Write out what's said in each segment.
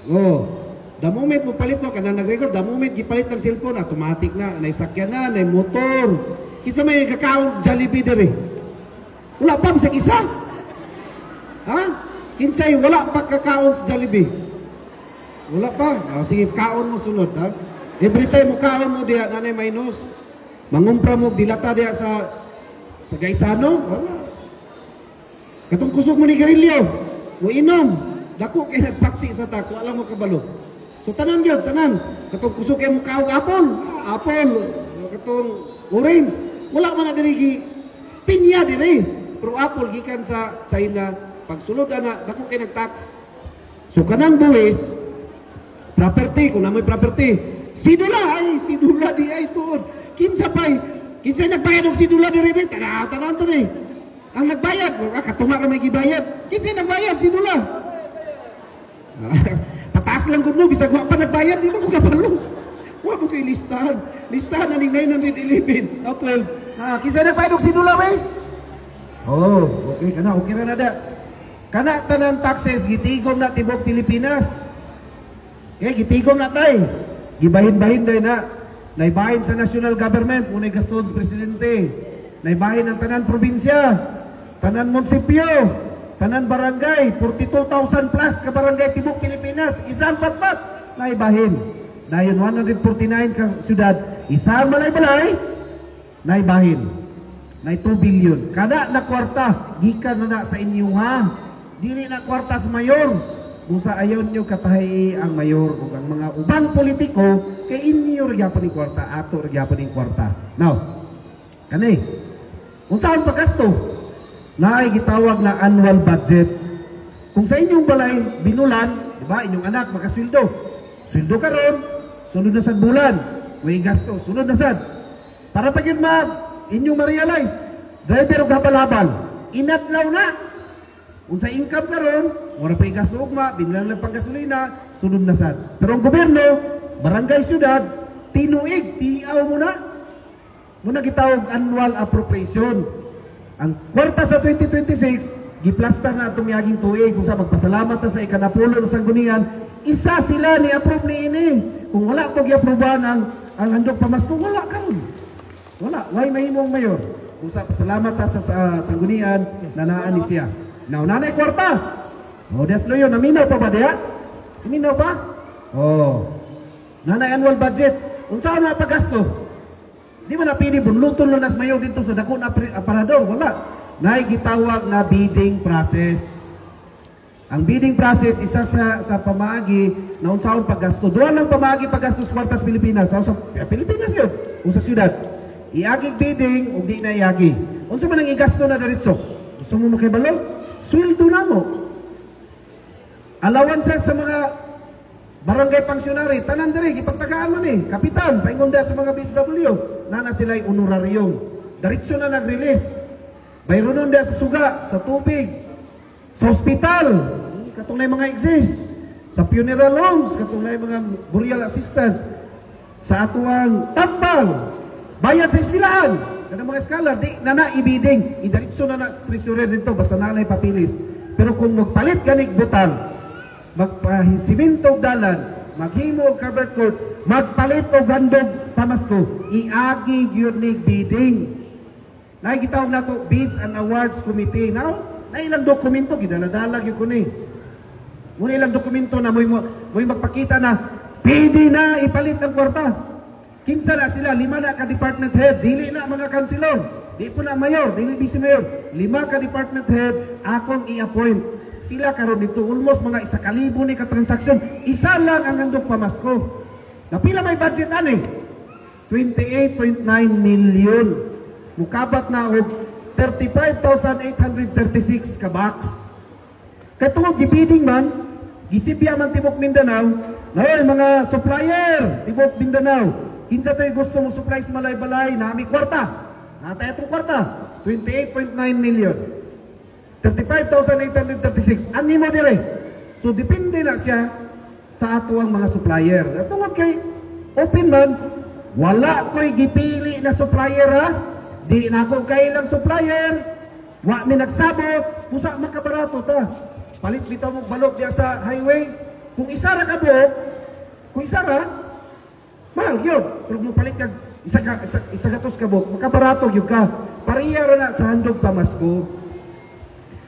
Oh, the moment mo palit mo, kana nag-record, the moment gipalit ng cellphone, automatic na, naisakyan na, nay motor. Isa may kakaon Jollibee dere. Wala pa sa isa. Ha? Kinsay, wala pa kakaon sa Jollibee. Wala pa. Oh, sige, kaon mo sunod, ha? Every time mo kaon mo diya, nanay minus. Mangumpra mo, dilata diya sa Gaisano. Wala. Katong kusog mo ni Garilio. Mo inom. Dako kay nagpaksi sa tax, wala mo kabalo. So tanan gyud, tanan. Katong kusog kay mo kaog apple, katong orange. Wala man na diri pinya diri. Pero apple gikan sa China, pagsulod ana dako kay nagtax. So kanang buwis property, kung namoy property, sidula di ay tuod. Kinsa nagbayad og sidula diri ben, tanan to ni. Ang nagbayad, katuma ra may gibayad. Kinsa nagbayad sidula? Pataas lang gud mo, bisag wa pa nagbayad, di mo ko kabalo. Wa mo kay listahan. Listahan na ni 911. O 12. Kinsa nagbayad og sidula ba? Oh, okay ra na da. Kana tanan taxes gitigom na tibok Pilipinas. Okay, gitigom na tay. Gibahin-bahin day na. Naibahin sa national government, unay gastos presidente. Naibahin ang tanan probinsya, tanan munisipyo, tanan barangay, 42,000 plus ka barangay tibok Pilipinas, isang patpat naibahin. Dayon 149 ka syudad, isang balay-balay naibahin. Nay 2 billion. Kada na kwarta, gikan na sa inyo ha. Dili na kwarta sa mayor. Busa ayon nyo katahi ang mayor o ang mga ubang politiko kay inyo magyapon ng kwarta, ato magyapon ng kwarta. Now, kani, kung saan paggasto, na ay gitawag na annual budget. Kung sa inyong balay, binulan, di ba, inyong anak makasweldo. Sweldo ka ron, sunod na sad bulan. May gasto, sunod na sad. Para pag yun inyong ma-realize, driver o habal-habal, inatlaw na. Kung sa income ka ron, wala pa yung gasto ugma, binilang lang pang gasolina, sunod na sad. Pero ang gobyerno, barangay syudad, tinuig, tiaw mo na. Muna gitawag annual appropriation. Ang kwarta sa 2026, giplastar na itong yaging tuig kung sa magpasalamat na sa ikanapulo ng sanggunian, isa sila ni-approve ni ini. Kung wala ito gi-approvean ang handog pamasko, wala ka ron. Wala, why mahimong mayor? Kung sa pasalamat na sa sanggunian, nanaan ni siya. Now, nanay kwarta. O, deslo yun, naminaw pa ba diya? Naminaw pa? O, nanay annual budget. Kung saan na paggasto? Di ba napili bunluton lang nas mayo dito sa dako na aparador? Wala. Naigitawag na bidding process. Ang bidding process, isa sa pamaagi na unsaon paggasto. Duwa lang pamaagi paggasto sa kwartas Pilipinas. Sa Pilipinas yun. O sa syudad. Iagig bidding o di na iagi. Unsa man ang igasto na daritso? Gusto mo makibalo? Sweldo na mo. Allowances sa mga barangay pensionary, tanan diri gipagtagaan man kapitan, paingon sa mga BSW, nana sila'y honorarium. Diretso na nag-release. Bayronon sa suga, sa tubig, sa ospital, katong na mga exist, sa funeral homes, katong na mga burial assistance, sa atuang tambal, bayad sa eskwelahan, kanang mga scholar, di na ibiding, idiretso na sa treasurer dito, basta nalay papilis. Pero kung magpalit ganig butang, magpahisimento og dalan, maghimo og covered court, magpalit og handog pamasko, iagi gyud nig bidding. Nay gitawag nato Bids and Awards Committee. Now, na ilang dokumento gidala-dala gyud kuno. Muna ilang dokumento na moy magpakita na pwede na ipalit ang kwarta. Kinsa na sila, 5 na ka department head, dili na mga kansilor, di po na mayor, dili vice mayor, 5 ka department head, akong i-appoint. Sila karon dito, almost mga 1,000 ni ka-transaksyon, isa lang ang handog pamasko. Napila may budget ani? 28.9 million. Mukabat na og 35,836 ka box. Kaya tungod gibidding man, gisipya man tibok Mindanao, na mga supplier tibok Mindanao. Kinsa tayo gusto mo supply sa malay-balay, nami kwarta. Natay itong kwarta, 28.9 million. 35,836. Ani mo dire. So, depende na siya sa ato ang mga supplier. At tungod kay open man, wala ko'y gipili na supplier ha. Di na ako kailang supplier. Wa mi nagsabot. Kusa makabarato ta. palit bitaw mo balot diya sa highway. Kung isa ra ka buok, kung isa ra, mahal yun. Pero mo palit kag isa gatos ka buok, makabarato yun ka. Pariya ra na sa handog pamasko.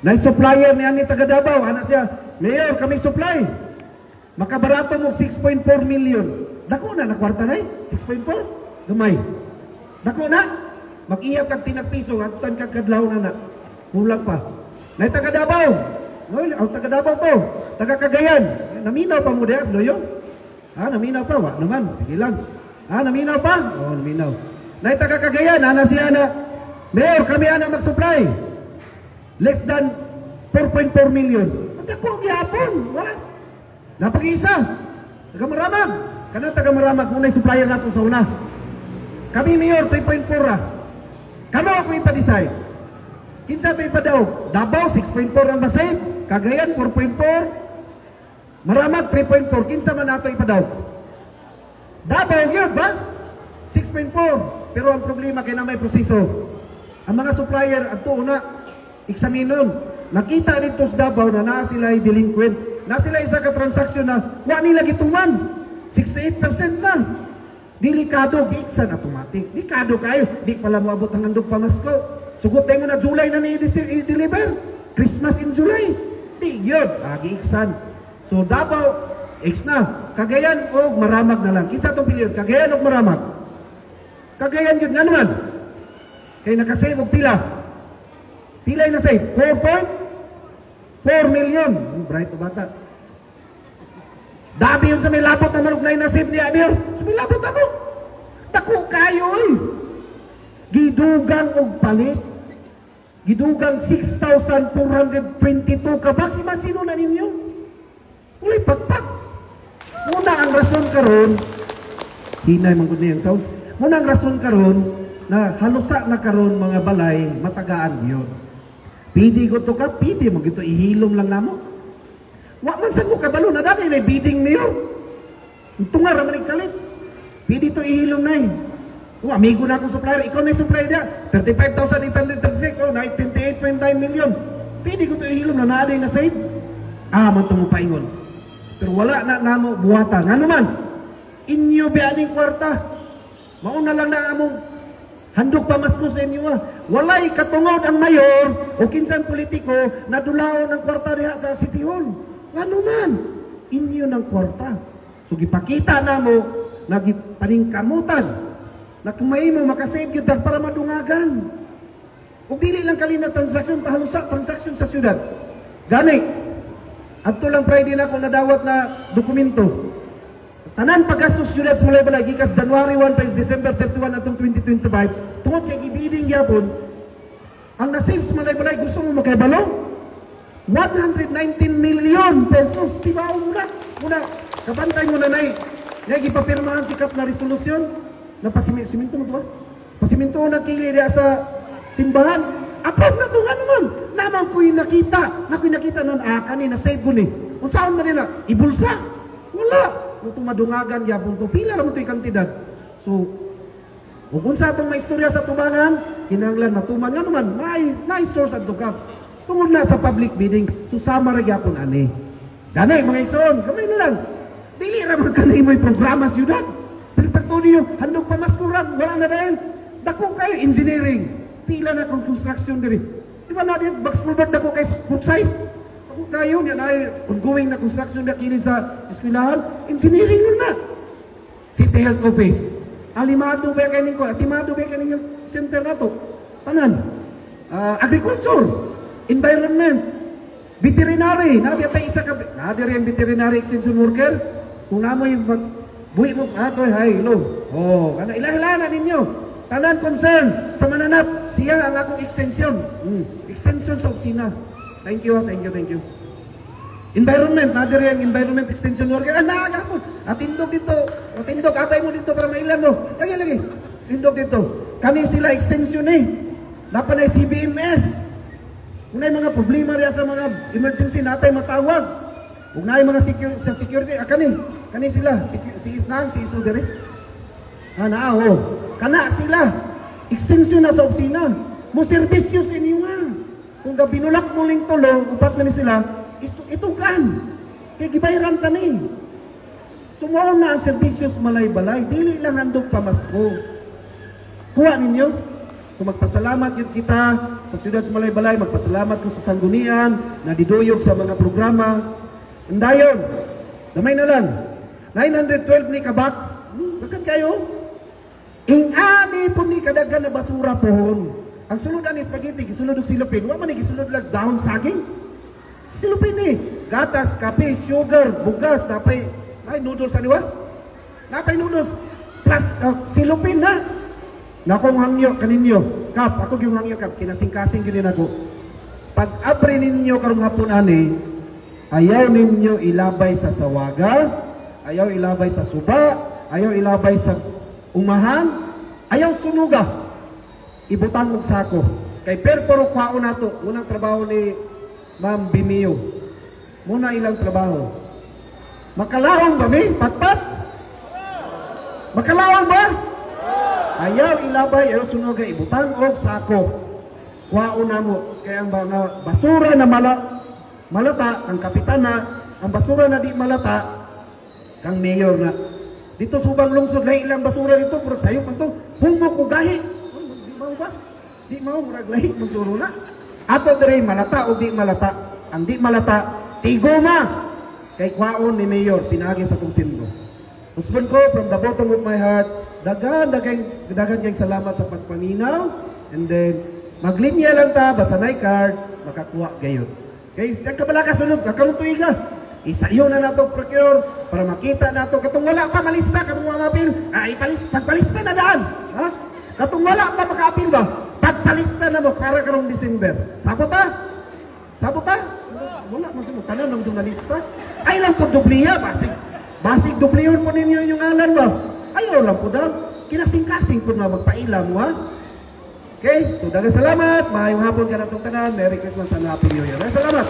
Na-supplier niya ni taga Davao, ana siya, Mayor, kami supply. Makabarato mo 6.4 million. Dako na kwarta na 6.4? Gamay. Dako na. Mag-iyap kag tinagpiso at tan kag kadlaw na. Kulang pa. Nay taga Davao. Noy, ang taga Davao to. Taga Cagayan. Naminaw pa mo diha, loyo? Naminaw pa wa naman. Sige lang. Naminaw pa? Oh, naminaw. Nay taga Cagayan, ana siya na. Mayor, kami ana mag-supply. Less than 4.4 million. Dako gyapon, wa. Napag-isa. Taga Maramag. Kana taga Maramag unay supplier nato sa una. Kami Mayor 3.4 ra. Kamo ako ipa-decide. Kinsa to ipadaog? Davao 6.4 ang basay, Cagayan 4.4, Maramag 3.4. Kinsa man nato ipadaog? Davao gyud ba? 6.4. Pero ang problema kay na may proseso. Ang mga supplier adto una eksaminon. Nakita dito sa Davao na naa sila ay delinquent. Na sila isa ka transaksyon na wa nila gituman. 68% na. Delikado, giiksan automatic. Delikado kayo. Di pala mo abot ang handog pamasko. Sugot tayo mo na July na i-deliver. Christmas in July. Di yun. Giiksan. So Davao, X na. Cagayan o Maramag na lang. Kinsa itong pilihan? Cagayan o Maramag? Cagayan yun. Nga naman. Kaya nakasave o pila. Pila yung nasave? 4.4 million. Bright o bata. Dami yung sa may labot na manok na inasip ni Amir. Sa may labot na mo. Dako kayo eh. Gidugang og palit. Gidugang 6,422 kabak. Si man sino na ninyo? Uy, pagpak. Muna ang rason karon. Hinay man gud niyang sounds. Muna ang rason karon na halusa na karon mga balay matagaan yun. Pidi ko to ka, pidi mo gito ihilom lang namo. Wa man sad mo kabalo na dati may bidding niyo. Tunga ra man kalit. Pidi to ihilom nay. Amigo na akong supplier, ikaw na yung supplier niya. 35,836 o 28.9 million. Pidi ko to ihilom na naaday na save. Man to mo paingon. Pero wala na namo buwata. Nga naman, inyo bianing kwarta. Mauna lang na among handog pamasko sa inyo Walay katungod ang mayor o kinsan politiko na dulaon ang kwarta diha sa City Hall. Ano man, inyo ng kwarta. So gipakita na mo, nagipaningkamutan, na kumay mo makasave yun para madungagan. Kung dili lang kalina transaksyon, tahalusa transaksyon sa syudad. Gani, adto lang Friday na ako nadawat na dokumento. Tanan paggastos syudad sa Balay gikas January 1 pa December 31 atong 2025. Tungod kay gibiding gyapon, ang nasave sa Balay gusto mo makaibalo? 119 million pesos. Diba una? Kabantay mo na nay. Gipapirmahan sikap na resolusyon na pasiminto mo ba? Pasiminto na kili diya sa simbahan. Apod na ito nga naman. Naman ko'y nakita. Nako'y nakita nun, kanina save ko ni. Kung saan man nila? Ibulsa. Wala. Kung madungagan, yapon to. Pila naman ito'y kantidad. So, kung sa itong maistorya sa tubangan, kinanglan matuman nga naman, may source at tukap. Tungod na sa public bidding, susama ra gyapon ani. Danay mga igsoon, kamay na lang. Dili ra man kanay mo'y programa syudad. Perpekto niyo, handog pamaskuran, wala na dahil. Dako kayo engineering. Pila na kong construction diri. Di ba natin, box culvert dako kay foot size? Dako kayo, yan ay ongoing na construction na kini sa eskwelahan. Engineering nun na. City Health Office. Alimado ba kayo ninyo? Atimado ba kayo ninyo center na to? Panan? Agriculture. Environment, veterinary, nabi isa ka, nabi rin veterinary extension worker, kung namoy buhi mo, hello, kana ilahilanan ninyo, tanan concern sa mananap, siya ang akong extension, extension sa opisina. Thank you. Environment, nabi rin environment extension worker, naaga mo, atindog dito, atay mo dito para mailan mo, kaya lagi, atindog dito, kani sila extension dapat na CBMS, kung na mga problema rin sa mga emergency natay matawag. Kung na mga security, kani sila, si Isnang, si Isudere. Kana sila. Extension na sa opisina. Mo servisyo sa inyo nga. Kung binulak mo ling tulo, upat na ni sila, itong kan. Kaya gibayaran ta ni. Sumuon na ang serbisyos malay-balay, dili lang handog pamasko. Kuha ninyo. So magpasalamat yun kita sa siyudad sa Malay-Balay, magpasalamat ko sa Sanggunian na diduyog sa mga programa. Andayon, damay na lang. 912 ni ka-box. Bakit kayo? Ing-ani po ni kadagan na basura pohon. Ang sulod ani spaghetti, gisulod og silupin. Wa man ni gisulod lang dahon saging. Silupin ni. Gatas, kape, sugar, bugas, napay ay noodles aniwa. Napay noodles. Plus silupin na. Nakong hangyo kaninyo. Kap, ako yung hangyo kap, kinasing-kasing gini nako. Pag apre ninyo karong hapon ani, ayaw ninyo ilabay sa sawaga, ayaw ilabay sa suba, ayaw ilabay sa umahan, ayaw sunuga. Ibutang og sako. Kay perporo kwao nato, unang trabaho ni Ma'am Bimio. Muna ilang trabaho. Makalawang ba mi? Patpat? Makalawang ba? Ayaw ilabay, ayaw sunuga, ibutang og sako. Kwao na mo. Kaya ang mga basura na malata, ang kapitana, ang basura na di malata, kang mayor na. Dito subang lungsod, lahi ilang basura dito, purag sayo man to, humok o gahi. Di mau ba? Di mau, murag lahi, magsuro na. Ato dire malata o di malata. Ang di malata, tigoma. Kay kwaon ni mayor, pinagi sa kong sindo. Husband ko, from the bottom of my heart, dagan kayong salamat sa pagpaminaw. And then, maglinya lang ta, basa na card, makakuha gayon. Okay, siyang kabala ka sunod, kakamong tuiga. Isayo na nato procure para makita nato katong wala pa malista katong mga apil. Pagpalista na daan. Ha? Katong wala pa maka-apil ba? Pagpalista na mo para karong December. Sabot ta? Sabot ta? Wala man sa tanan ng journalista. Ay lang po dubliya, basig dublihon po ninyo yung ngalan ba? Ayaw lang po daw. Kinasing-kasing po na magpailam mo ha? Okay, so dagang salamat. Maayong hapon ka na itong tanan. Merry Christmas and Happy New Year. Salamat.